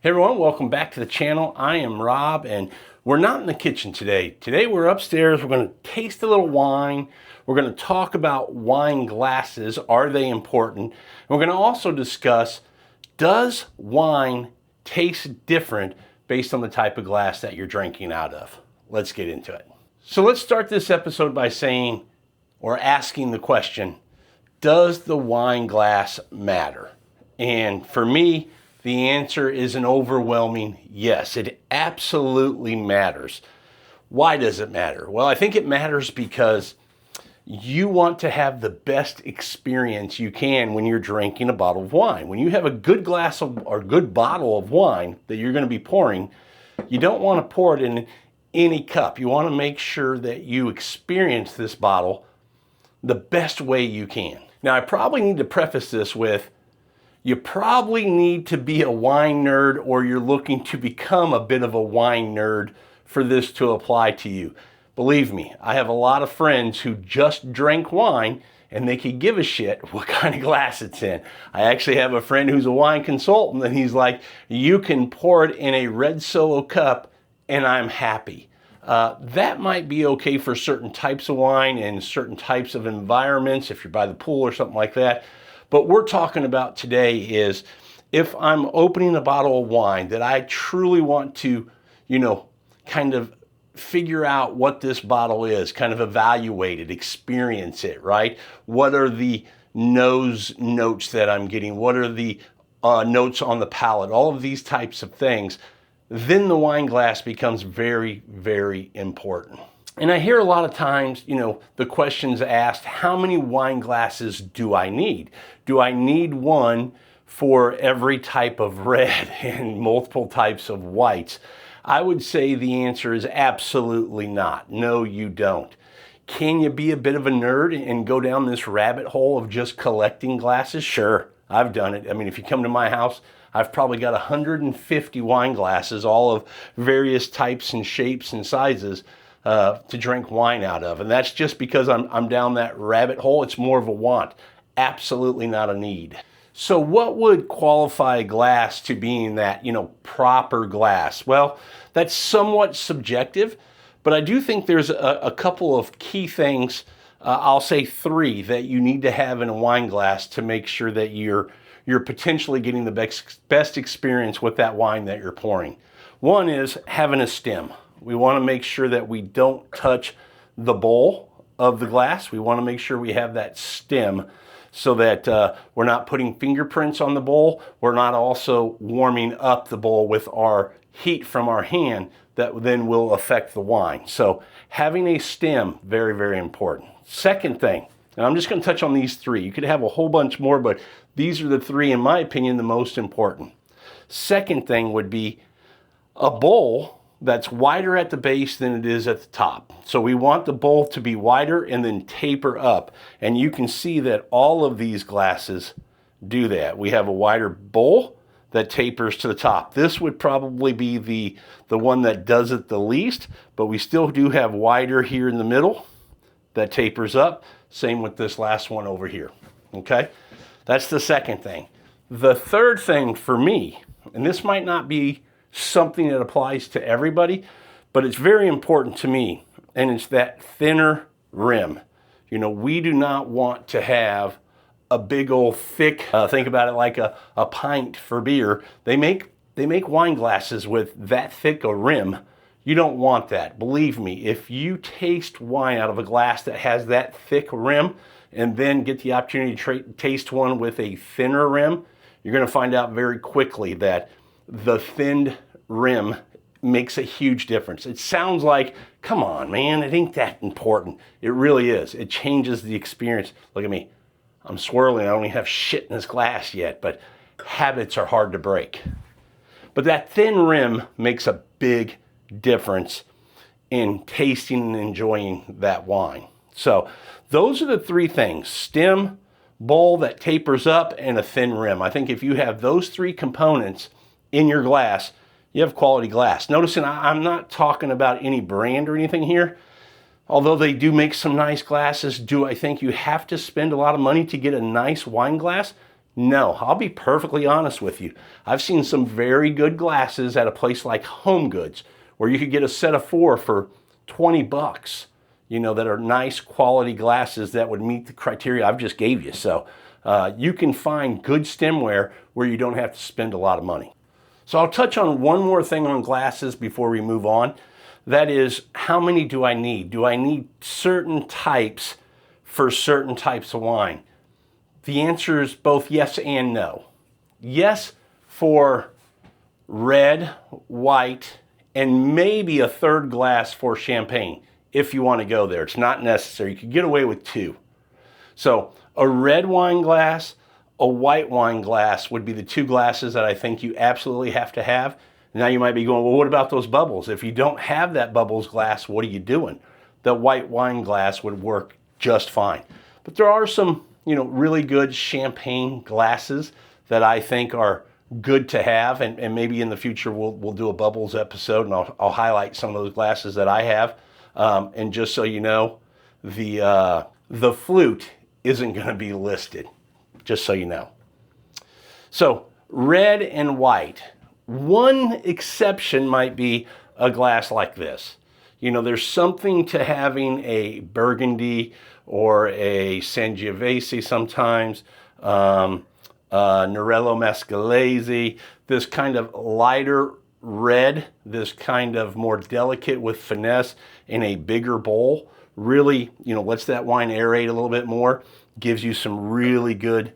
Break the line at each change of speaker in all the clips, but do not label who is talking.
Hey everyone, welcome back to the channel. I am Rob and we're not in the kitchen today. Today we're upstairs. We're going to taste a little wine. We're going to talk about wine glasses. Are they important? And we're going to also discuss, does wine taste different based on the type of glass that you're drinking out of? Let's get into it. So let's start this episode by saying or asking the question, does the wine glass matter? And for me, the answer is an overwhelming yes. It absolutely matters. Why does it matter? Well, I think it matters because you want to have the best experience you can when you're drinking a bottle of wine. When you have a good glass of or good bottle of wine that you're going to be pouring, you don't want to pour it in any cup. You want to make sure that you experience this bottle the best way you can. Now, I probably need to preface this with, you probably need to be a wine nerd or you're looking to become a bit of a wine nerd for this to apply to you. Believe me, I have a lot of friends who just drank wine and they could give a shit what kind of glass it's in. I actually have a friend who's a wine consultant and he's like, you can pour it in a red Solo cup and I'm happy. That might be okay for certain types of wine and certain types of environments, if you're by the pool or something like that. But we're talking about today is if I'm opening a bottle of wine that I truly want to, kind of figure out what this bottle is, kind of evaluate it, experience it, right? What are the nose notes that I'm getting? What are the notes on the palate? All of these types of things. Then the wine glass becomes very, very important. And I hear a lot of times, the questions asked, how many wine glasses do I need? Do I need one for every type of red and multiple types of whites? I would say the answer is absolutely not. No, you don't. Can you be a bit of a nerd and go down this rabbit hole of just collecting glasses? Sure, I've done it. I mean, if you come to my house, I've probably got 150 wine glasses, all of various types and shapes and sizes, to drink wine out of. And that's just because I'm down that rabbit hole. It's more of a want, absolutely not a need. So what would qualify a glass to being that, proper glass? Well, that's somewhat subjective, but I do think there's a couple of key things, I'll say 3, that you need to have in a wine glass to make sure that you're potentially getting the best experience with that wine that you're pouring. One is having a stem. We want to make sure that we don't touch the bowl of the glass. We want to make sure we have that stem so that we're not putting fingerprints on the bowl. We're not also warming up the bowl with our heat from our hand that then will affect the wine. So having a stem, very, very important. Second thing, and I'm just going to touch on these 3. You could have a whole bunch more, but these are the 3, in my opinion, the most important. Second thing would be a bowl that's wider at the base than it is at the top. So we want the bowl to be wider and then taper up. And you can see that all of these glasses do that. We have a wider bowl that tapers to the top. This would probably be the one that does it the least, but we still do have wider here in the middle that tapers up. Same with this last one over here, okay? That's the second thing. The third thing for me, and this might not be something that applies to everybody, but it's very important to me, and it's that thinner rim. We do not want to have a big old thick, think about it like a pint for beer. They make wine glasses with that thick a rim. You don't want that. Believe me, if you taste wine out of a glass that has that thick rim and then get the opportunity to taste one with a thinner rim, you're going to find out very quickly that the thinned rim makes a huge difference. It sounds like, come on, man, it ain't that important. It really is. It changes the experience. Look at me. I'm swirling. I don't even have shit in this glass yet, but habits are hard to break. But that thin rim makes a big difference in tasting and enjoying that wine. So those are the 3 things: stem, bowl that tapers up, and a thin rim. I think if you have those 3 components in your glass, you have quality glass. Notice I'm not talking about any brand or anything here. Although they do make some nice glasses, do I think you have to spend a lot of money to get a nice wine glass? No, I'll be perfectly honest with you. I've seen some very good glasses at a place like Home Goods where you could get a set of 4 for 20 bucks, that are nice quality glasses that would meet the criteria I've just gave you. So you can find good stemware where you don't have to spend a lot of money. So I'll touch on one more thing on glasses before we move on. That is, how many do I need? Do I need certain types for certain types of wine? The answer is both yes and no. Yes for red, white, and maybe a third glass for champagne if you want to go there. It's not necessary. You could get away with 2. So a red wine glass, a white wine glass would be the 2 glasses that I think you absolutely have to have. Now you might be going, well, what about those bubbles? If you don't have that bubbles glass, what are you doing? The white wine glass would work just fine. But there are some really good champagne glasses that I think are good to have, and maybe in the future we'll do a bubbles episode, and I'll highlight some of those glasses that I have. And just so you know, the flute isn't going to be listed, just so you know. So red and white. One exception might be a glass like this. There's something to having a Burgundy or a Sangiovese sometimes, Nerello Mescalese, this kind of lighter red, this kind of more delicate with finesse in a bigger bowl, really, lets that wine aerate a little bit more, gives you some really good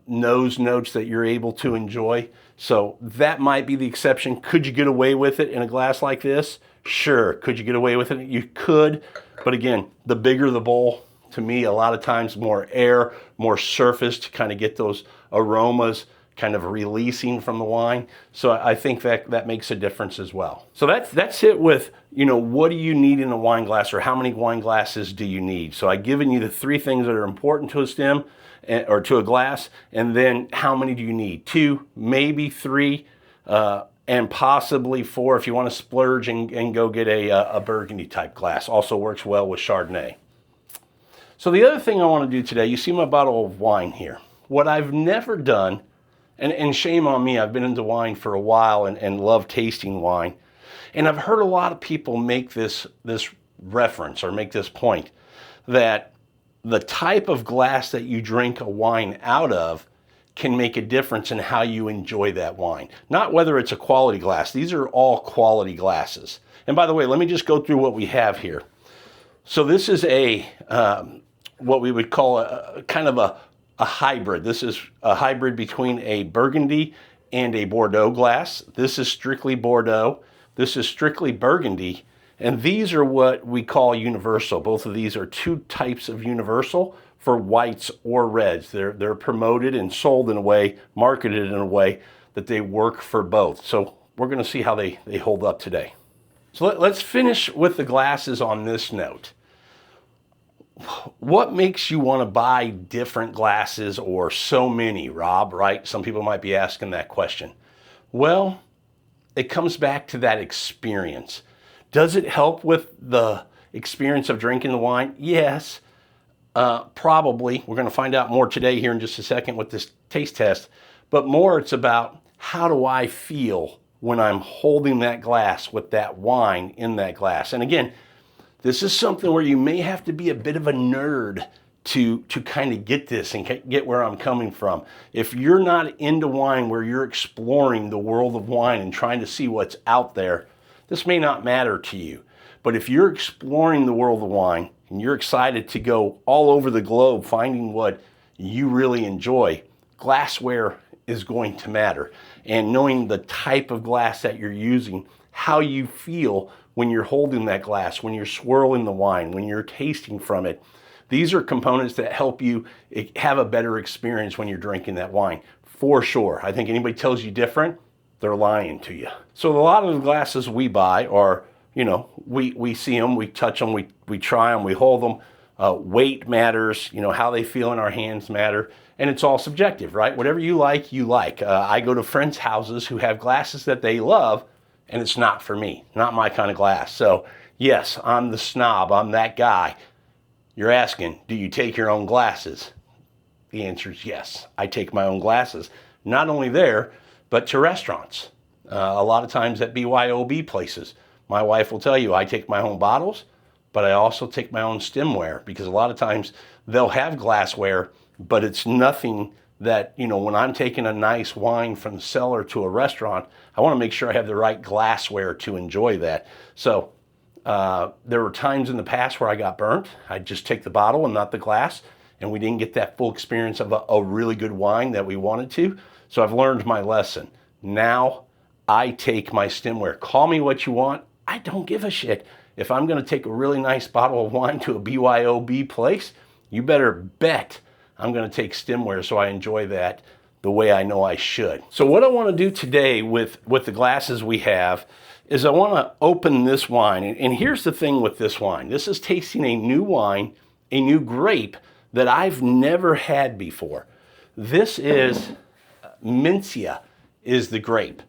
nose notes that you're able to enjoy. So that might be the exception. Could you get away with it in a glass like this? Sure. Could you get away with it? You could. But again, the bigger the bowl, to me, a lot of times more air, more surface to kind of get those aromas kind of releasing from the wine. So I think that makes a difference as well. So that's it with, what do you need in a wine glass, or how many wine glasses do you need? So I've given you the 3 things that are important to a stem or to a glass, and then how many do you need? 2, maybe 3, and possibly 4 if you want to splurge and go get a Burgundy type glass. Also works well with Chardonnay. So the other thing I want to do today, you see my bottle of wine here. What I've never done, and shame on me, I've been into wine for a while and love tasting wine. And I've heard a lot of people make this reference or make this point that the type of glass that you drink a wine out of can make a difference in how you enjoy that wine. Not whether it's a quality glass. These are all quality glasses. And by the way, let me just go through what we have here. So this is what we would call a kind of a hybrid. This is a hybrid between a Burgundy and a Bordeaux glass. This is strictly Bordeaux. This is strictly Burgundy. And these are what we call universal. Both of these are 2 types of universal for whites or reds. They're promoted and sold in a way, marketed in a way that they work for both. So we're going to see how they hold up today. So let's finish with the glasses on this note. What makes you want to buy different glasses or so many, Rob, right? Some people might be asking that question. Well, it comes back to that experience. Does it help with the experience of drinking the wine? Yes, probably. We're going to find out more today here in just a second with this taste test. But more, it's about how do I feel when I'm holding that glass with that wine in that glass. And again, this is something where you may have to be a bit of a nerd to kind of get this and get where I'm coming from. If you're not into wine, where you're exploring the world of wine and trying to see what's out there, this may not matter to you. But if you're exploring the world of wine and you're excited to go all over the globe finding what you really enjoy, glassware is going to matter. And knowing the type of glass that you're using, how you feel when you're holding that glass, when you're swirling the wine, when you're tasting from it. These are components that help you have a better experience when you're drinking that wine, for sure. I think anybody tells you different, they're lying to you. So a lot of the glasses we buy are, we see them, we touch them, we try them, we hold them. Weight matters, how they feel in our hands matter. And it's all subjective, right? Whatever you like, you like. I go to friends' houses who have glasses that they love, and it's not for me, not my kind of glass. So yes, I'm the snob, I'm that guy. You're asking, do you take your own glasses? The answer is yes. I take my own glasses, not only there, but to restaurants. A lot of times at BYOB places, my wife will tell you I take my own bottles, but I also take my own stemware, because a lot of times they'll have glassware, but it's nothing that, you know, when I'm taking a nice wine from the cellar to a restaurant, I want to make sure I have the right glassware to enjoy that. So there were times in the past where I got burnt. I'd just take the bottle and not the glass, and we didn't get that full experience of a really good wine that we wanted to. So I've learned my lesson. Now I take my stemware. Call me what you want. I don't give a shit. If I'm going to take a really nice bottle of wine to a BYOB place, you better bet I'm going to take stemware so I enjoy that the way I know I should. So what I want to do today with the glasses we have is I want to open this wine. And here's the thing with this wine. This is tasting a new wine, a new grape that I've never had before. This is Mencía is the grape.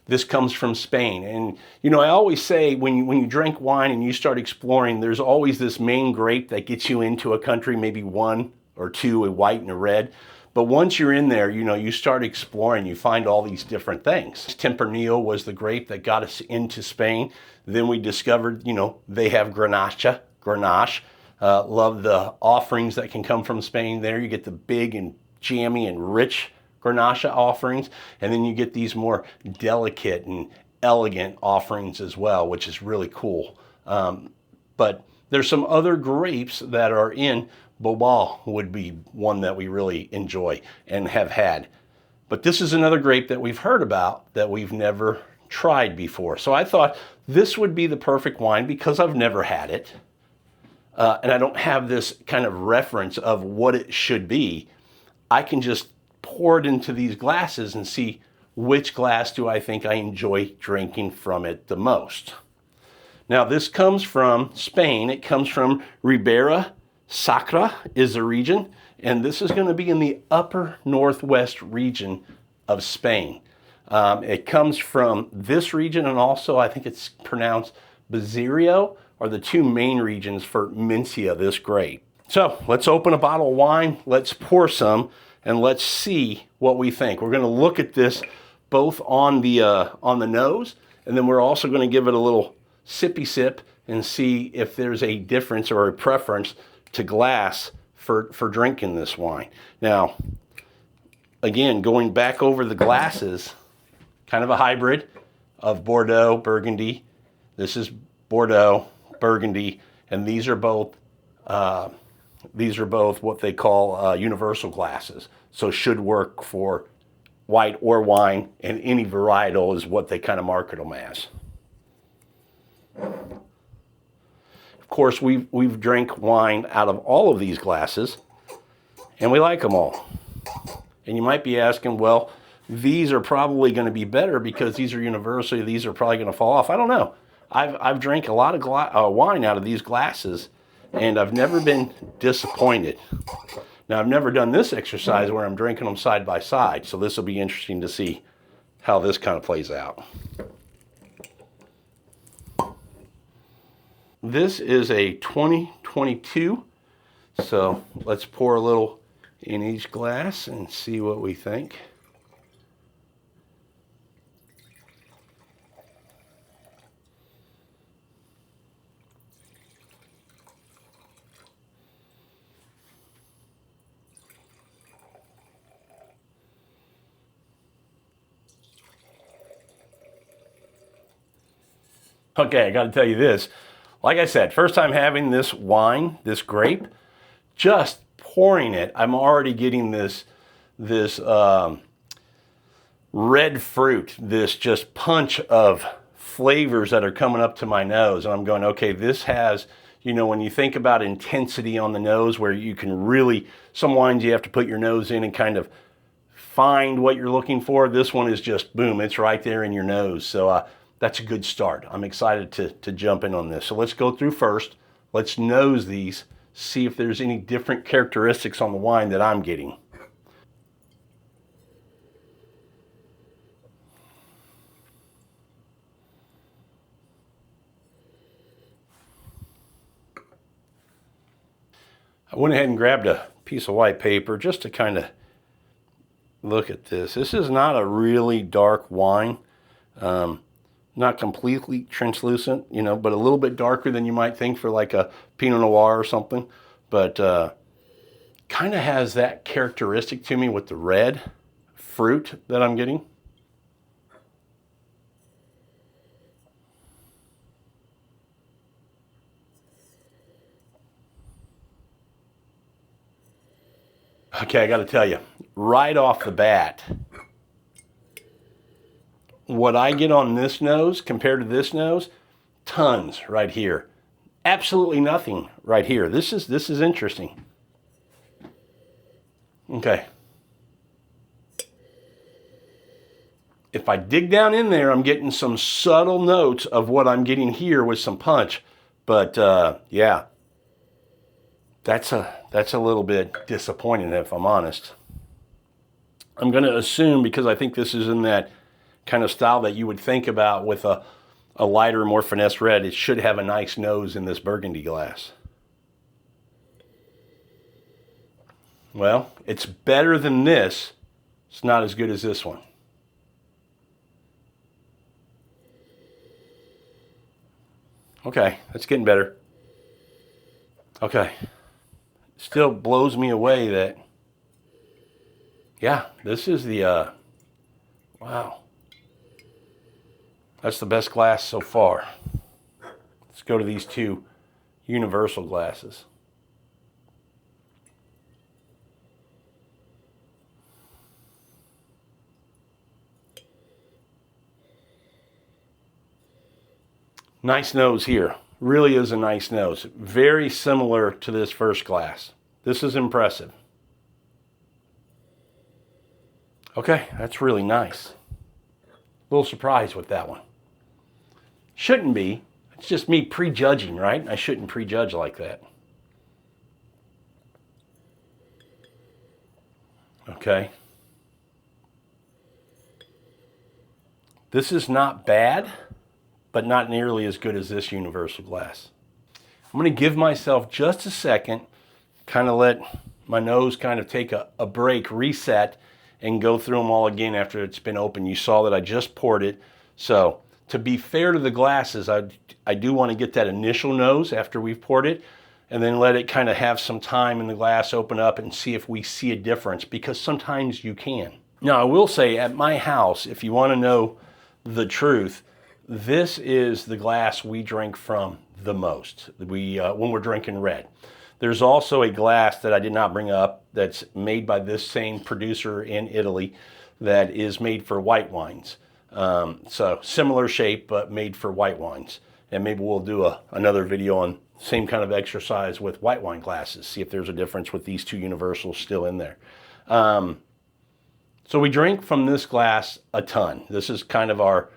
This comes from Spain. And, you know, I always say when you drink wine and you start exploring, there's always this main grape that gets you into a country, maybe one or two, a white and a red. But once you're in there, you know, you start exploring, you find all these different things. Tempranillo was the grape that got us into Spain. Then we discovered, you know, they have Grenache. Love the offerings that can come from Spain there. You get the big and jammy and rich Grenache offerings, and then you get these more delicate and elegant offerings as well, which is really cool. But there's some other grapes that are in Bordeaux, would be one that we really enjoy and have had. But this is another grape that we've heard about that we've never tried before. So I thought this would be the perfect wine because I've never had it. And I don't have this kind of reference of what it should be. I can just pour it into these glasses and see which glass do I think I enjoy drinking from it the most. Now this comes from Spain. It comes from Ribeira Sacra is the region, and this is going to be in the upper northwest region of Spain. It comes from this region, and also I think it's pronounced Bazirio, are the two main regions for Mencía, this grape. So let's open a bottle of wine, let's pour some, and let's see what we think. We're going to look at this both on the nose, and then we're also going to give it a little sippy sip and see if there's a difference or a preference to glass for drinking this wine. Now, again, going back over the glasses, kind of a hybrid of Bordeaux, Burgundy. This is Bordeaux, Burgundy, and these are both what they call universal glasses. So should work for white or wine, and any varietal is what they kind of market them as. Of course, we've drank wine out of all of these glasses, and we like them all. And you might be asking, well, these are probably going to be better because these are universal. These are probably going to fall off. I don't know. I've drank a lot of wine out of these glasses, and I've never been disappointed. Now, I've never done this exercise where I'm drinking them side by side, so this will be interesting to see how this kind of plays out. This is a 2022, so let's pour a little in each glass and see what we think. Okay, I got to tell you this. Like I said, first time having this wine, this grape, just pouring it, I'm already getting this red fruit, this just punch of flavors that are coming up to my nose. And I'm going, okay, this has, you know, when you think about intensity on the nose, where you can really, some wines you have to put your nose in and kind of find what you're looking for. This one is just, boom, it's right there in your nose. So that's a good start. I'm excited to jump in on this. So let's go through first. Let's nose these, see if there's any different characteristics on the wine that I'm getting. I went ahead and grabbed a piece of white paper just to kind of look at this. This is not a really dark wine. Not completely translucent, you know, but a little bit darker than you might think for like a Pinot Noir or something. But kind of has that characteristic to me with the red fruit that I'm getting. Okay, I got to tell you, right off the bat, what I get on this nose compared to this nose, tons right here. Absolutely nothing right here. This is interesting. Okay. If I dig down in there, I'm getting some subtle notes of what I'm getting here with some punch. But yeah, that's a little bit disappointing if I'm honest. I'm going to assume, because I think this is in that kind of style that you would think about with a lighter, more finesse red, it should have a nice nose in this Burgundy glass. Well, it's better than this. It's not as good as this one. Okay, that's getting better. Okay. Still blows me away that, yeah, this is the, wow. That's the best glass so far. Let's go to these two universal glasses. Nice nose here. Really is a nice nose. Very similar to this first glass. This is impressive. Okay, that's really nice. A little surprised with that one. Shouldn't be. It's just me prejudging, right? I shouldn't prejudge like that. Okay. This is not bad, but not nearly as good as this universal glass. I'm going to give myself just a second, kind of let my nose kind of take a break, reset, and go through them all again after it's been open. You saw that I just poured it. So to be fair to the glasses, I do want to get that initial nose after we've poured it, and then let it kind of have some time in the glass, open up and see if we see a difference, because sometimes you can. Now I will say, at my house, if you want to know the truth, this is the glass we drink from the most when we're drinking red. There's also a glass that I did not bring up that's made by this same producer in Italy that is made for white wines. So similar shape, but made for white wines. And maybe we'll do another video on same kind of exercise with white wine glasses, see if there's a difference with these two universals still in there. So we drink from this glass a ton. This is kind of our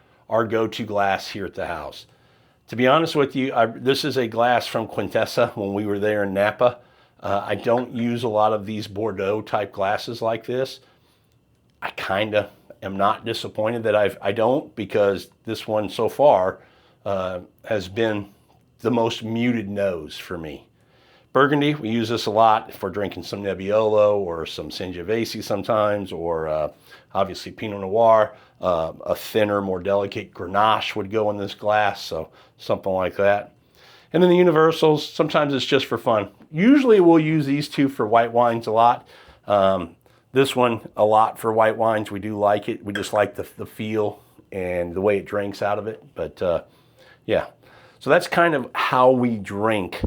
go-to glass here at the house. To be honest with you, this is a glass from Quintessa when we were there in Napa. I don't use a lot of these Bordeaux type glasses like this. I kind of am not disappointed that I don't, because this one so far has been the most muted nose for me. Burgundy, we use this a lot if we're drinking some Nebbiolo or some Sangiovese sometimes, or obviously Pinot Noir. A thinner, more delicate Grenache would go in this glass, so something like that. And then the universals, sometimes it's just for fun. Usually we'll use these two for white wines a lot. This one a lot for white wines. We do like it. We just like the feel and the way it drinks out of it. But yeah, so that's kind of how we drink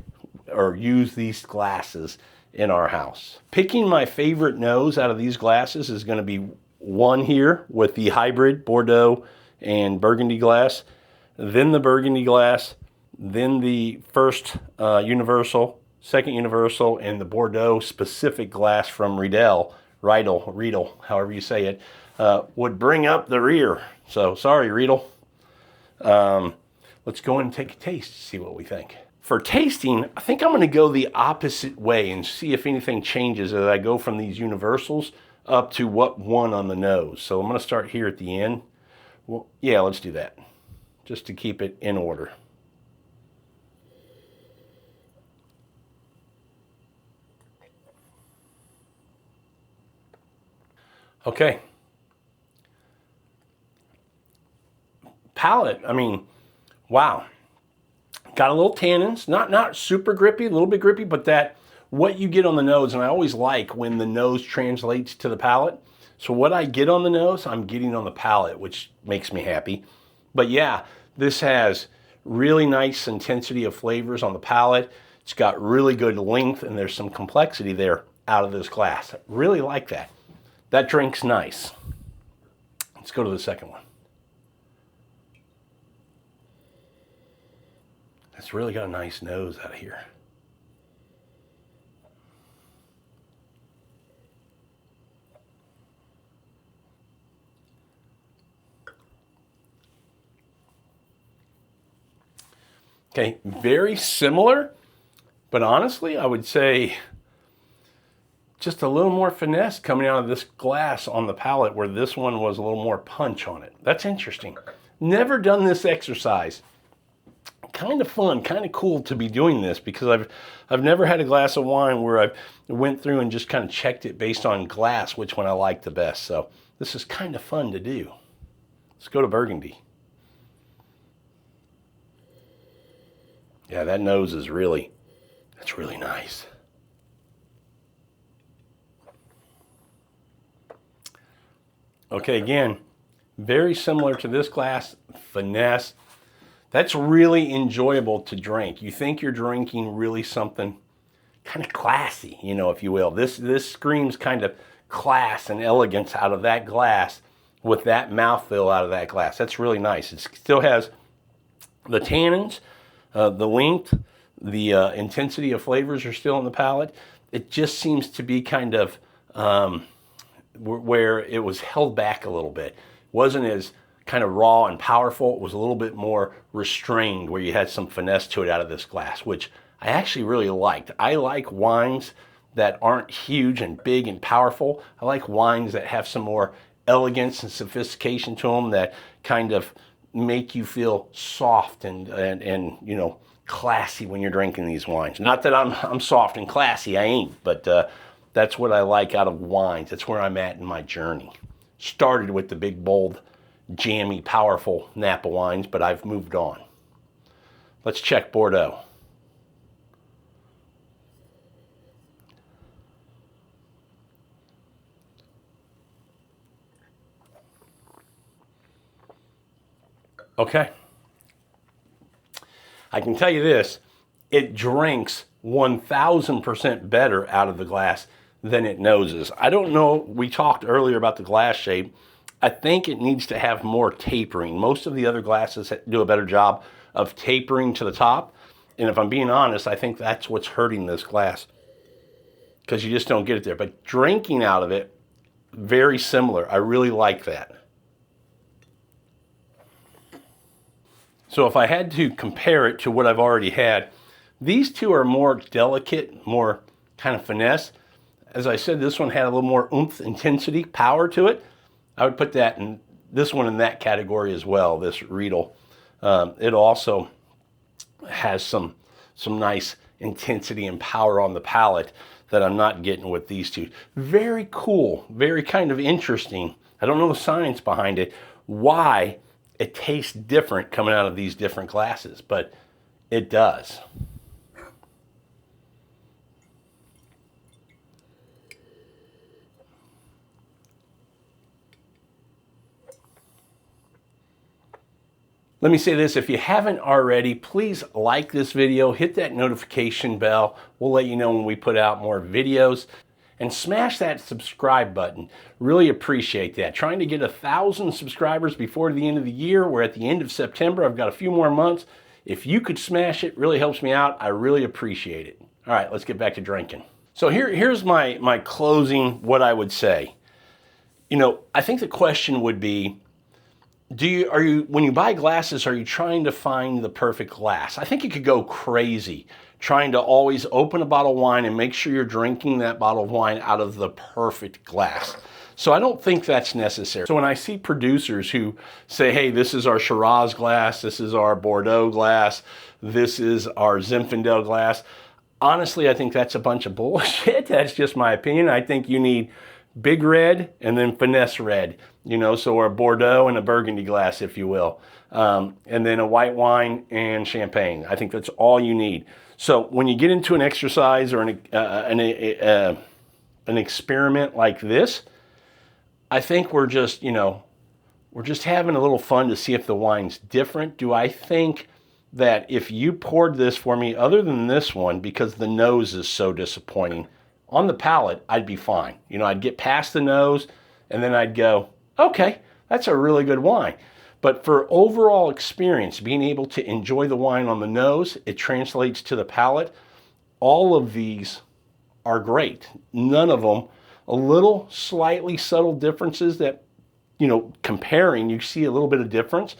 or use these glasses in our house. Picking my favorite nose out of these glasses is going to be one here with the hybrid Bordeaux and Burgundy glass, then the Burgundy glass, then the first universal, second universal, and the Bordeaux specific glass from Riedel, however you say it, would bring up the rear. So sorry, Riedel. Let's go and take a taste, see what we think. For tasting, I think I'm going to go the opposite way and see if anything changes as I go from these universals up to what one on the nose. So I'm going to start here at the end. Well, yeah, let's do that, just to keep it in order. Okay. Palate, I mean, wow. Got a little tannins, not super grippy, a little bit grippy, but that what you get on the nose, and I always like when the nose translates to the palate. So what I get on the nose, I'm getting on the palate, which makes me happy. But yeah, this has really nice intensity of flavors on the palate. It's got really good length, and there's some complexity there out of this glass. I really like that. That drink's nice. Let's go to the second one. It's really got a nice nose out of here. Okay, very similar, but honestly, I would say just a little more finesse coming out of this glass on the palate, where this one was a little more punch on it. That's interesting. Never done this exercise. Kind of fun, kind of cool to be doing this, because I've never had a glass of wine where I went through and just kind of checked it based on glass, which one I like the best. So this is kind of fun to do. Let's go to Burgundy. Yeah, that nose is that's really nice. Okay, again, very similar to this glass, finesse. That's really enjoyable to drink. You think you're drinking really something kind of classy, you know, if you will. This screams kind of class and elegance out of that glass with that mouthfeel out of that glass. That's really nice. It still has the tannins, the length, the intensity of flavors are still in the palate. It just seems to be kind of where it was held back a little bit. It wasn't as kind of raw and powerful. It was a little bit more restrained, where you had some finesse to it out of this glass, which I actually really liked. I like wines that aren't huge and big and powerful. I like wines that have some more elegance and sophistication to them, that kind of make you feel soft and you know, classy when you're drinking these wines. Not that I'm soft and classy, I ain't, but that's what I like out of wines. That's where I'm at in my journey. Started with the big, bold, jammy, powerful Napa wines, but I've moved on. Let's check Bordeaux. Okay. I can tell you this, it drinks 1000% better out of the glass than it noses. I don't know, we talked earlier about the glass shape. I think it needs to have more tapering. Most of the other glasses do a better job of tapering to the top. And if I'm being honest, I think that's what's hurting this glass, because you just don't get it there. But drinking out of it, very similar. I really like that. So if I had to compare it to what I've already had, these two are more delicate, more kind of finesse. As I said, this one had a little more oomph, intensity, power to it. I would put that in this one in that category as well, this Riedel. It also has some nice intensity and power on the palate that I'm not getting with these two. Very cool, very kind of interesting. I don't know the science behind it, why it tastes different coming out of these different glasses, but it does. Let me say this, if you haven't already, please like this video, hit that notification bell. We'll let you know when we put out more videos. And smash that subscribe button. Really appreciate that. Trying to get 1,000 subscribers before the end of the year. We're at the end of September. I've got a few more months. If you could smash it, really helps me out. I really appreciate it. All right, let's get back to drinking. So here's my closing, what I would say. You know, I think the question would be, when you buy glasses, are you trying to find the perfect glass? I think you could go crazy trying to always open a bottle of wine and make sure you're drinking that bottle of wine out of the perfect glass. So I don't think that's necessary. So when I see producers who say, hey, this is our Shiraz glass, this is our Bordeaux glass, this is our Zinfandel glass, honestly, I think that's a bunch of bullshit. That's just my opinion. I think you need big red and then finesse red, you know, so a Bordeaux and a Burgundy glass, if you will. And then a white wine and champagne. I think that's all you need. So when you get into an exercise or an experiment like this, I think we're just, you know, we're just having a little fun to see if the wine's different. Do I think that if you poured this for me, other than this one, because the nose is so disappointing, on the palate, I'd be fine. You know, I'd get past the nose and then I'd go, okay, that's a really good wine. But for overall experience, being able to enjoy the wine on the nose, it translates to the palate. All of these are great. None of them, a little slightly subtle differences that, you know, comparing, you see a little bit of difference.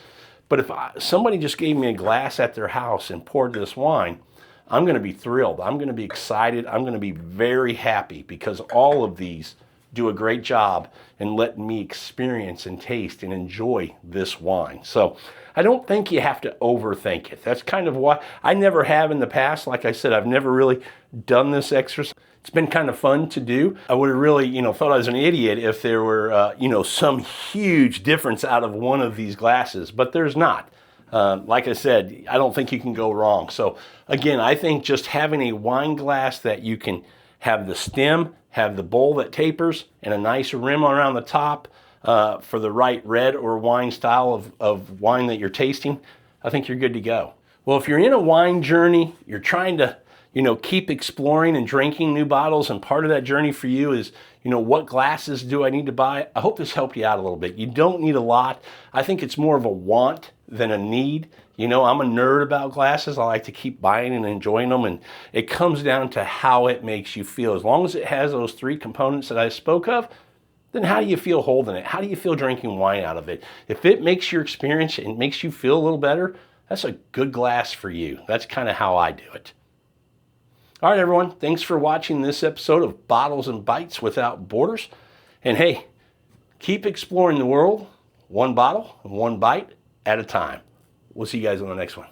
But if somebody just gave me a glass at their house and poured this wine, I'm going to be thrilled. I'm going to be excited. I'm going to be very happy because all of these do a great job in letting me experience and taste and enjoy this wine. So I don't think you have to overthink it. That's kind of why I never have in the past. Like I said, I've never really done this exercise. It's been kind of fun to do. I would have really, you know, thought I was an idiot if there were, you know, some huge difference out of one of these glasses, but there's not. Like I said, I don't think you can go wrong. So again, I think just having a wine glass that you can have the stem, have the bowl that tapers, and a nice rim around the top for the right red or wine style of wine that you're tasting, I think you're good to go. Well, if you're in a wine journey, you're trying to, you know, keep exploring and drinking new bottles, and part of that journey for you is, you know, what glasses do I need to buy? I hope this helped you out a little bit. You don't need a lot. I think it's more of a want than a need. You know, I'm a nerd about glasses. I like to keep buying and enjoying them, and it comes down to how it makes you feel. As long as it has those three components that I spoke of, then how do you feel holding it? How do you feel drinking wine out of it? If it makes your experience and makes you feel a little better, that's a good glass for you. That's kind of how I do it. All right, everyone. Thanks for watching this episode of Bottles and Bites Without Borders. And hey, keep exploring the world, one bottle and one bite at a time. We'll see you guys on the next one.